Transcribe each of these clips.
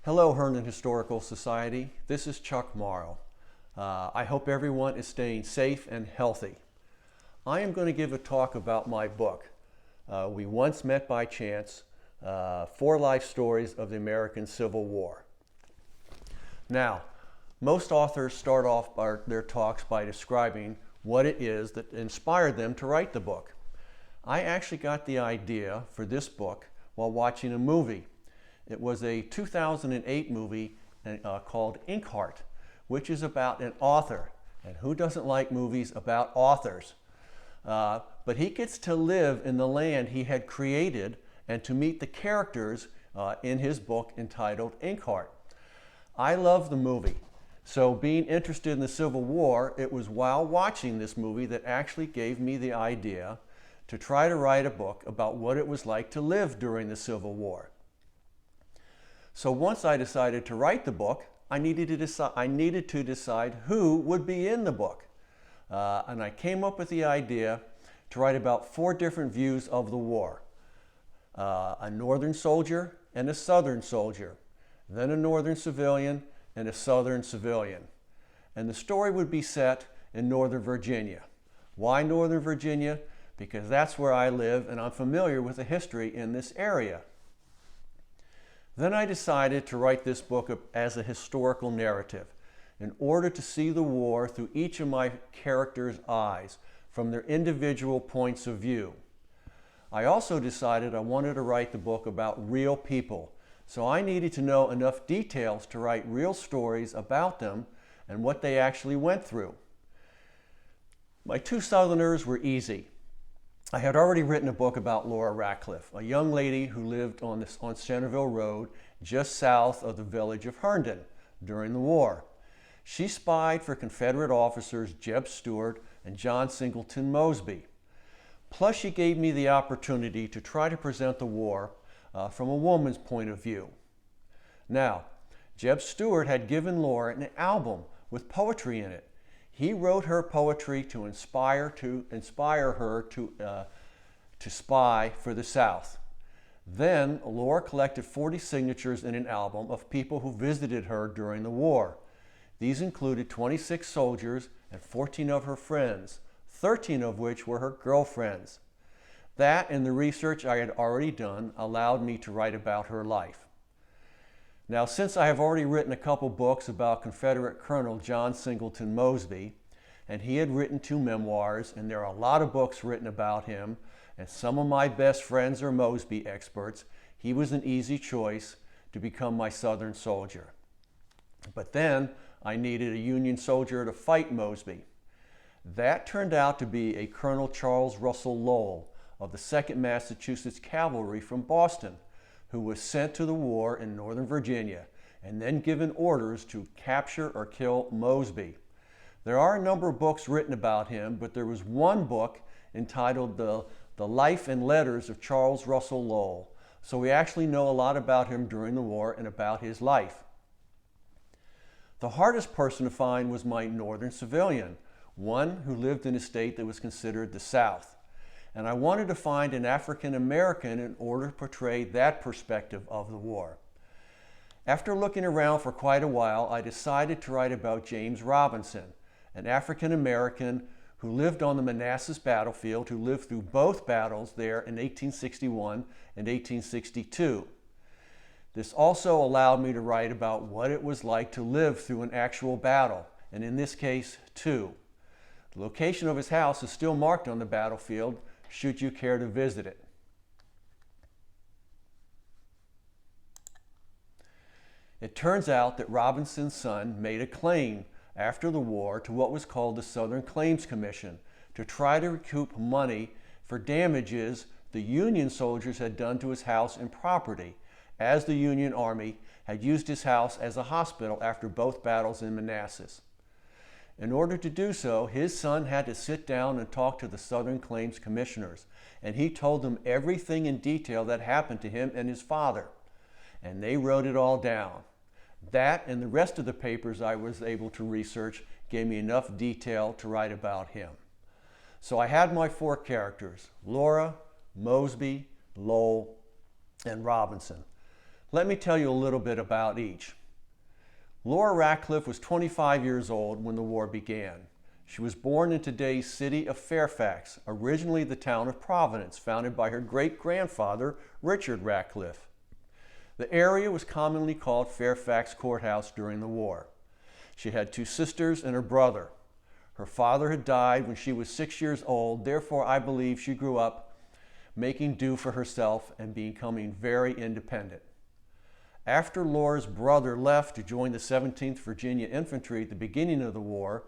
Hello, Herndon Historical Society. This is Chuck Mauro. I hope everyone is staying safe and healthy. I am going to give a talk about my book, We Once Met by Chance, 4 Life Stories of the American Civil War. Now, most authors start off their talks by describing what it is that inspired them to write the book. I actually got the idea for this book while watching a movie. It was a 2008 movie called Inkheart, which is about an author. And who doesn't like movies about authors? But he gets to live in the land he had created and to meet the characters in his book entitled Inkheart. I love the movie. So being interested in the Civil War, it was while watching this movie that actually gave me the idea to try to write a book about what it was like to live during the Civil War. So once I decided to write the book, I needed to decide who would be in the book. And I came up with the idea to write about 4 different views of the war. A northern soldier and a southern soldier, then a northern civilian and a southern civilian. And the story would be set in Northern Virginia. Why Northern Virginia? Because that's where I live and I'm familiar with the history in this area. Then I decided to write this book as a historical narrative in order to see the war through each of my characters' eyes from their individual points of view. I also decided I wanted to write the book about real people, so I needed to know enough details to write real stories about them and what they actually went through. My 2 Southerners were easy. I had already written a book about Laura Ratcliffe, a young lady who lived on Centerville Road just south of the village of Herndon during the war. She spied for Confederate officers Jeb Stuart and John Singleton Mosby. Plus she gave me the opportunity to try to present the war from a woman's point of view. Now, Jeb Stuart had given Laura an album with poetry in it. He wrote her poetry to inspire her to spy for the South. Then Laura collected 40 signatures in an album of people who visited her during the war. These included 26 soldiers and 14 of her friends, 13 of which were her girlfriends. That and the research I had already done allowed me to write about her life. Now, since I have already written a couple books about Confederate Colonel John Singleton Mosby, and he had written 2 memoirs, and there are a lot of books written about him, and some of my best friends are Mosby experts, he was an easy choice to become my Southern soldier. But then I needed a Union soldier to fight Mosby. That turned out to be a Colonel Charles Russell Lowell of the 2nd Massachusetts Cavalry from Boston, who was sent to the war in Northern Virginia and then given orders to capture or kill Mosby. There are a number of books written about him, but there was one book entitled The Life and Letters of Charles Russell Lowell. So we actually know a lot about him during the war and about his life. The hardest person to find was my northern civilian, one who lived in a state that was considered the South. And I wanted to find an African American in order to portray that perspective of the war. After looking around for quite a while, I decided to write about James Robinson, an African American who lived on the Manassas battlefield, who lived through both battles there in 1861 and 1862. This also allowed me to write about what it was like to live through an actual battle, and in this case, 2. The location of his house is still marked on the battlefield, should you care to visit it. It turns out that Robinson's son made a claim after the war to what was called the Southern Claims Commission to try to recoup money for damages the Union soldiers had done to his house and property, as the Union Army had used his house as a hospital after both battles in Manassas. In order to do so, his son had to sit down and talk to the Southern Claims Commissioners, and he told them everything in detail that happened to him and his father, and they wrote it all down. That and the rest of the papers I was able to research gave me enough detail to write about him. So I had my 4 characters, Laura, Mosby, Lowell, and Robinson. Let me tell you a little bit about each. Laura Ratcliffe was 25 years old when the war began. She was born in today's city of Fairfax, originally the town of Providence, founded by her great-grandfather, Richard Ratcliffe. The area was commonly called Fairfax Courthouse during the war. She had two sisters and a brother. Her father had died when she was 6 years old, therefore I believe she grew up making do for herself and becoming very independent. After Laura's brother left to join the 17th Virginia Infantry at the beginning of the war,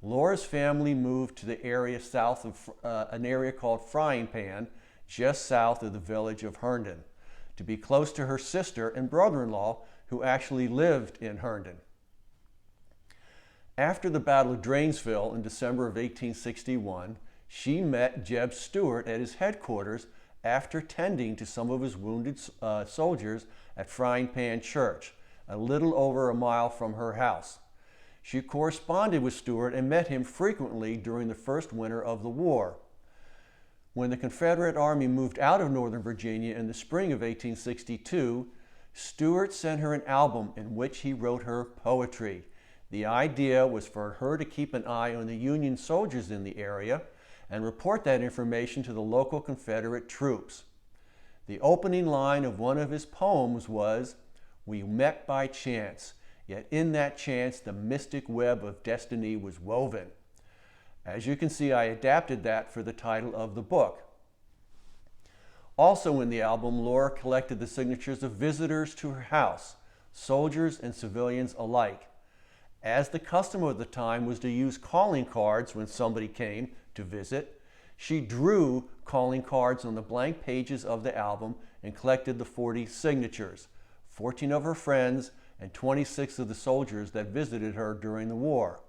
Laura's family moved to the area south of an area called Frying Pan, just south of the village of Herndon, to be close to her sister and brother-in-law who actually lived in Herndon. After the Battle of Drainesville in December of 1861, she met Jeb Stuart at his headquarters after tending to some of his wounded soldiers at Frying Pan Church, a little over a mile from her house. She corresponded with Stuart and met him frequently during the first winter of the war. When the Confederate Army moved out of Northern Virginia in the spring of 1862, Stuart sent her an album in which he wrote her poetry. The idea was for her to keep an eye on the Union soldiers in the area and report that information to the local Confederate troops. The opening line of one of his poems was, "We met by chance, yet in that chance the mystic web of destiny was woven." As you can see, I adapted that for the title of the book. Also in the album, Laura collected the signatures of visitors to her house, soldiers and civilians alike. As the custom of the time was to use calling cards when somebody came to visit, she drew calling cards on the blank pages of the album and collected the 40 signatures, 14 of her friends and 26 of the soldiers that visited her during the war.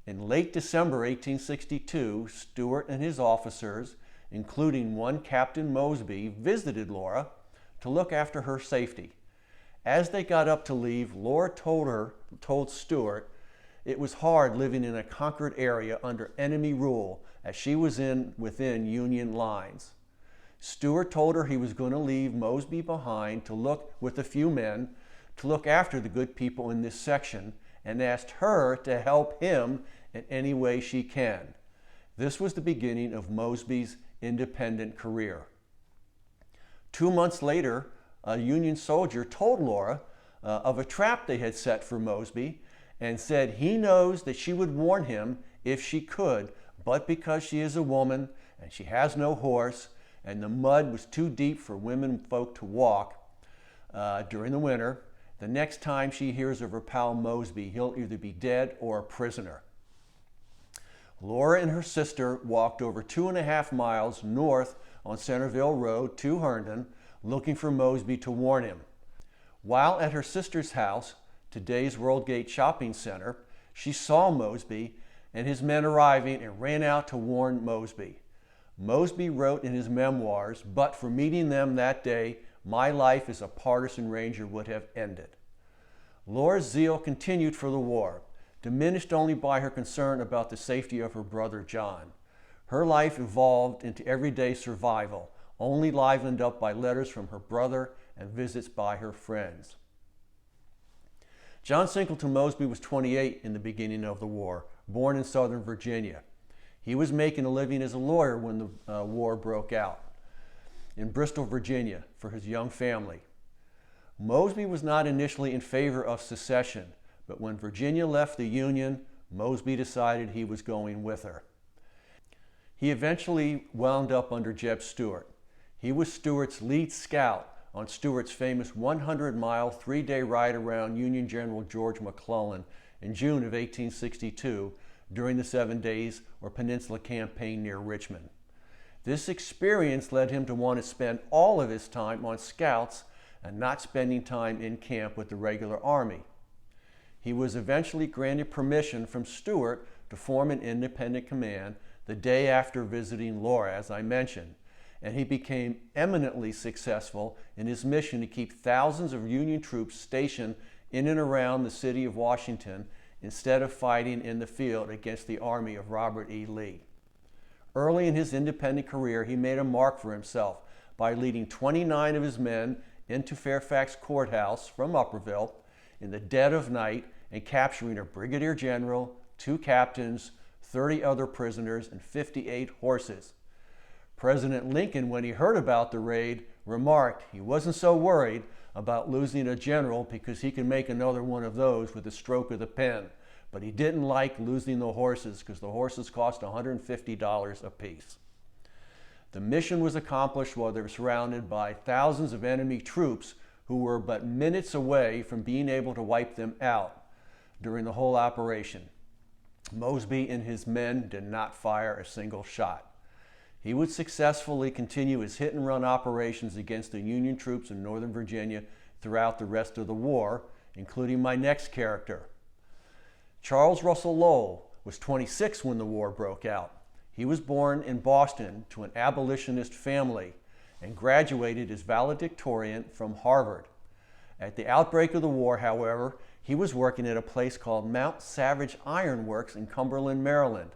In late December 1862, Stuart and his officers, including one Captain Mosby, visited Laura to look after her safety. As they got up to leave, Laura told Stuart it was hard living in a conquered area under enemy rule, as she was within Union lines. Stuart told her he was going to leave Mosby behind to look with a few men to look after the good people in this section, and asked her to help him in any way she can. This was the beginning of Mosby's independent career. 2 months later, a Union soldier told Laura of a trap they had set for Mosby and said he knows that she would warn him if she could, but because she is a woman and she has no horse and the mud was too deep for women folk to walk during the winter, the next time she hears of her pal Mosby, he'll either be dead or a prisoner. Laura and her sister walked over 2.5 miles north on Centerville Road to Herndon, looking for Mosby to warn him. While at her sister's house, today's Worldgate Shopping Center, she saw Mosby and his men arriving and ran out to warn Mosby. Mosby wrote in his memoirs, "But for meeting them that day, my life as a partisan ranger would have ended." Laura's zeal continued for the war, diminished only by her concern about the safety of her brother John. Her life evolved into everyday survival, only livened up by letters from her brother and visits by her friends. John Singleton Mosby was 28 in the beginning of the war, born in Southern Virginia. He was making a living as a lawyer when the war broke out in Bristol, Virginia, for his young family. Mosby was not initially in favor of secession, but when Virginia left the Union, Mosby decided he was going with her. He eventually wound up under Jeb Stuart. He was Stuart's lead scout on Stuart's famous 100-mile, 3-day ride around Union General George McClellan in June of 1862 during the 7 days or Peninsula Campaign near Richmond. This experience led him to want to spend all of his time on scouts and not spending time in camp with the regular army. He was eventually granted permission from Stuart to form an independent command the day after visiting Laura, as I mentioned, and he became eminently successful in his mission to keep thousands of Union troops stationed in and around the city of Washington instead of fighting in the field against the army of Robert E. Lee. Early in his independent career, he made a mark for himself by leading 29 of his men into Fairfax Courthouse from Upperville in the dead of night and capturing a brigadier general, 2 captains, 30 other prisoners, and 58 horses. President Lincoln, when he heard about the raid, remarked he wasn't so worried about losing a general because he could make another one of those with a stroke of the pen. But he didn't like losing the horses because the horses cost $150 apiece. The mission was accomplished while they were surrounded by thousands of enemy troops who were but minutes away from being able to wipe them out during the whole operation. Mosby and his men did not fire a single shot. He would successfully continue his hit-and-run operations against the Union troops in Northern Virginia throughout the rest of the war, including my next character. Charles Russell Lowell was 26 when the war broke out. He was born in Boston to an abolitionist family and graduated as valedictorian from Harvard. At the outbreak of the war, however, he was working at a place called Mount Savage Iron Works in Cumberland, Maryland.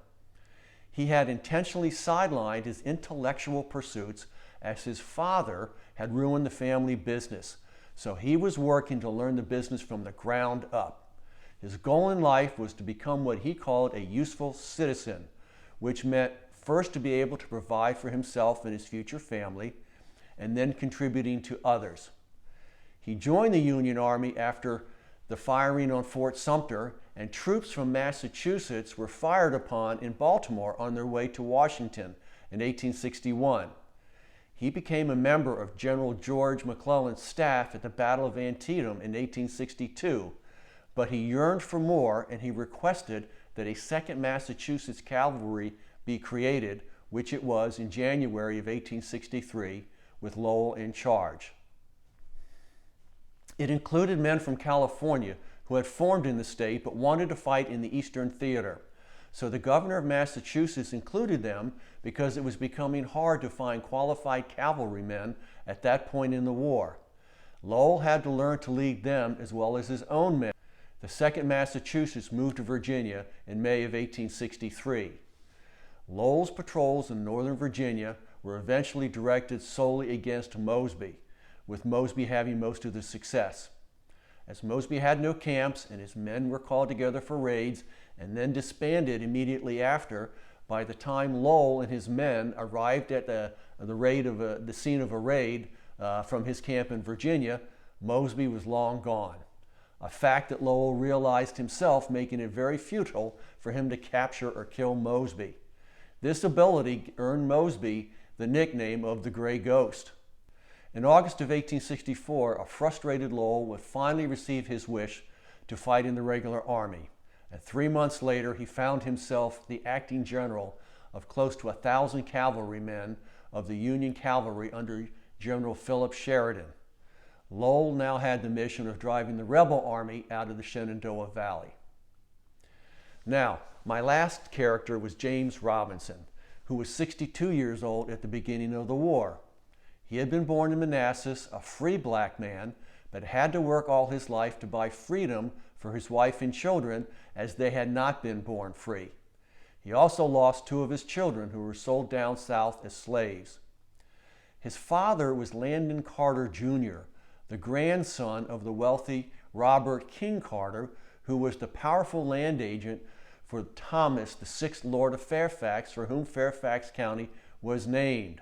He had intentionally sidelined his intellectual pursuits as his father had ruined the family business, so he was working to learn the business from the ground up. His goal in life was to become what he called a useful citizen, which meant first to be able to provide for himself and his future family, and then contributing to others. He joined the Union Army after the firing on Fort Sumter, and troops from Massachusetts were fired upon in Baltimore on their way to Washington in 1861. He became a member of General George McClellan's staff at the Battle of Antietam in 1862, but he yearned for more and he requested that a 2nd Massachusetts Cavalry be created, which it was in January of 1863, with Lowell in charge. It included men from California who had formed in the state but wanted to fight in the Eastern Theater. So the governor of Massachusetts included them because it was becoming hard to find qualified cavalrymen at that point in the war. Lowell had to learn to lead them as well as his own men. The 2nd Massachusetts moved to Virginia in May of 1863. Lowell's patrols in Northern Virginia were eventually directed solely against Mosby, with Mosby having most of the success. As Mosby had no camps and his men were called together for raids and then disbanded immediately after, by the time Lowell and his men arrived at the scene of a raid from his camp in Virginia, Mosby was long gone. A fact that Lowell realized himself, making it very futile for him to capture or kill Mosby. This ability earned Mosby the nickname of the Gray Ghost. In August of 1864, a frustrated Lowell would finally receive his wish to fight in the regular army. And 3 months later, he found himself the acting general of close to 1,000 cavalrymen of the Union Cavalry under General Philip Sheridan. Lowell now had the mission of driving the rebel army out of the Shenandoah Valley. Now, my last character was James Robinson, who was 62 years old at the beginning of the war. He had been born in Manassas, a free black man, but had to work all his life to buy freedom for his wife and children, as they had not been born free. He also lost 2 of his children who were sold down south as slaves. His father was Landon Carter Jr., the grandson of the wealthy Robert King Carter, who was the powerful land agent for Thomas, the 6th Lord of Fairfax, for whom Fairfax County was named.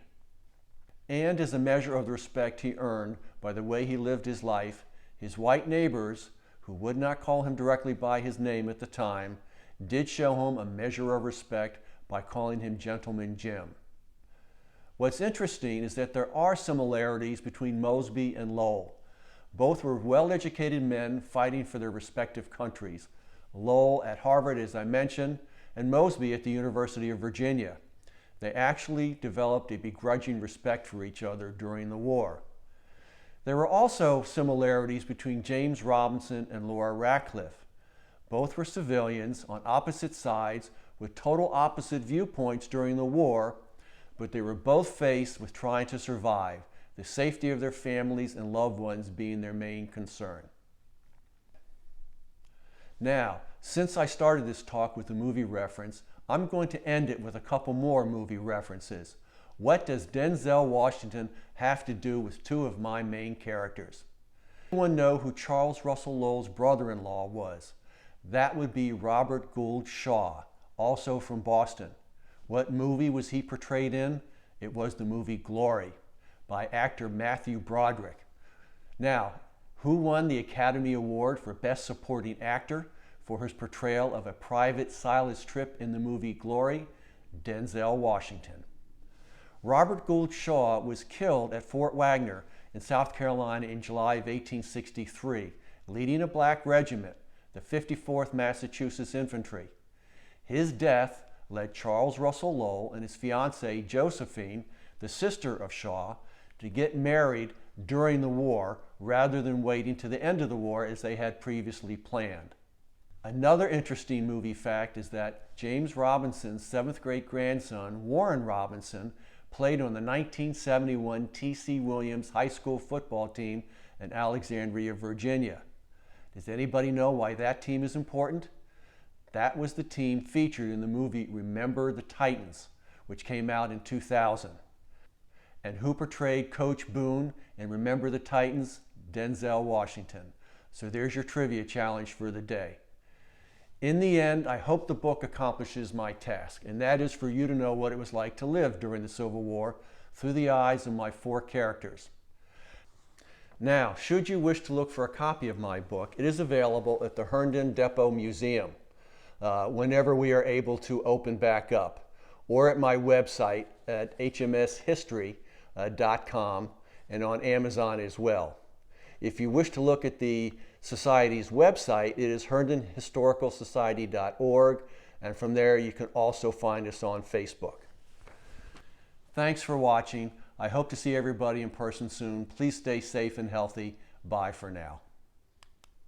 And as a measure of the respect he earned by the way he lived his life, his white neighbors, who would not call him directly by his name at the time, did show him a measure of respect by calling him Gentleman Jim. What's interesting is that there are similarities between Mosby and Lowell. Both were well-educated men fighting for their respective countries. Lowell at Harvard, as I mentioned, and Mosby at the University of Virginia. They actually developed a begrudging respect for each other during the war. There were also similarities between James Robinson and Laura Ratcliffe. Both were civilians on opposite sides with total opposite viewpoints during the war, but they were both faced with trying to survive, the safety of their families and loved ones being their main concern. Now, since I started this talk with a movie reference, I'm going to end it with a couple more movie references. What does Denzel Washington have to do with two of my main characters? Anyone know who Charles Russell Lowell's brother-in-law was? That would be Robert Gould Shaw, also from Boston. What movie was he portrayed in? It was the movie Glory by actor Matthew Broderick. Now, who won the Academy Award for Best Supporting Actor for his portrayal of a Private Silas Tripp in the movie Glory? Denzel Washington. Robert Gould Shaw was killed at Fort Wagner in South Carolina in July of 1863, leading a black regiment, the 54th Massachusetts Infantry. His death led Charles Russell Lowell and his fiancée Josephine, the sister of Shaw, to get married during the war rather than waiting to the end of the war as they had previously planned. Another interesting movie fact is that James Robinson's 7th great-grandson, Warren Robinson, played on the 1971 T.C. Williams High School football team in Alexandria, Virginia. Does anybody know why that team is important? That was the team featured in the movie Remember the Titans, which came out in 2000. And who portrayed Coach Boone in Remember the Titans? Denzel Washington. So there's your trivia challenge for the day. In the end, I hope the book accomplishes my task, and that is for you to know what it was like to live during the Civil War through the eyes of my four characters. Now, should you wish to look for a copy of my book, it is available at the Herndon Depot Museum whenever we are able to open back up, or at my website at hmshistory.com and on Amazon as well. If you wish to look at the Society's website, it is herndonhistoricalsociety.org, and from there you can also find us on Facebook. Thanks for watching. I hope to see everybody in person soon. Please stay safe and healthy. Bye for now.